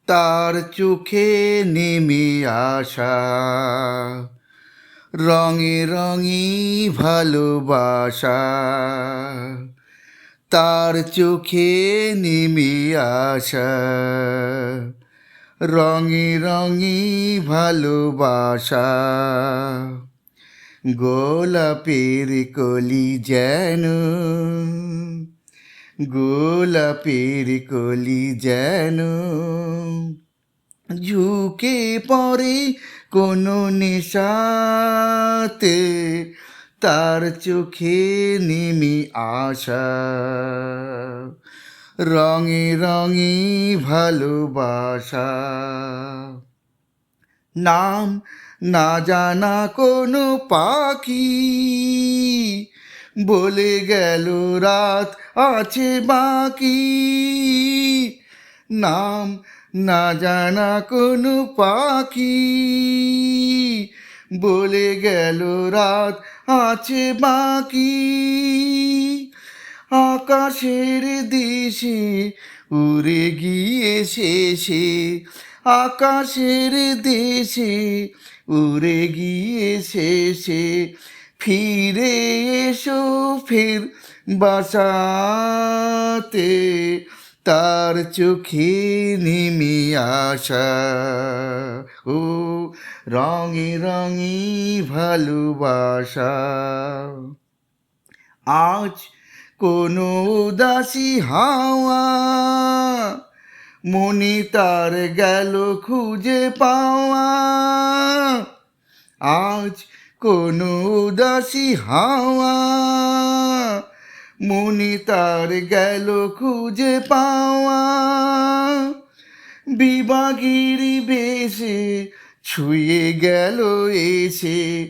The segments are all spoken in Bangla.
তার চোখে নেমে আসা রঙে রঙি ভালোবাসা, তার চোখে নেমে আসা রঙে রঙি ভালোবাসা। গোলাপের কলি যেন, গোলাপের কলি যেন ঝুঁকে পড়ে কোনো নেশাতে, তার চোখে নেমে আসা রঙে রঙে ভালোবাসা। নাম না জানা কোনো পাখি বলে গেল রাত আছে বাকি। নাম না জানা কোনো পাখি বলে গেল রাত আছে বাকি। আকাশের দেশে উড়ে গিয়ে শেষে, আকাশের দেশে উড়ে গিয়ে শেষে ফিরে এসো ফের বাসাতে, তার চোখে নেমে আসা ও রঙে রঙে ভালোবাসা। আজ কোনো উদাসী হাওয়া মনে তার গেল খুঁজে পাওয়া। আজ কোনো উদাসী হাওয়া মনে তার গেল খুঁজে পাওয়া। বিভাগীর বেশে ছুঁয়ে গেল এসে,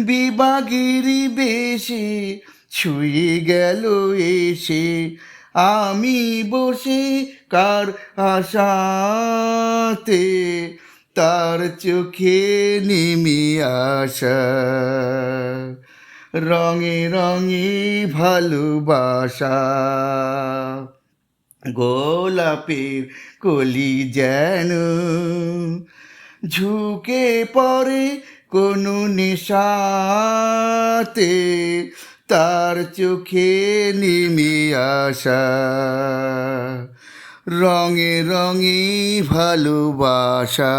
বিভাগীর বেশে ছুঁয়ে গেল এসে আমি বসে কার আশাতে, তার চোখে নেমে আসা রঙে রঙে ভালোবাসা। গোলাপের কলি যেন ঝুঁকে পড়ে কোনো নেশাতে, তার চোখে নেমে আসা রঙে রঙে ভালোবাসা।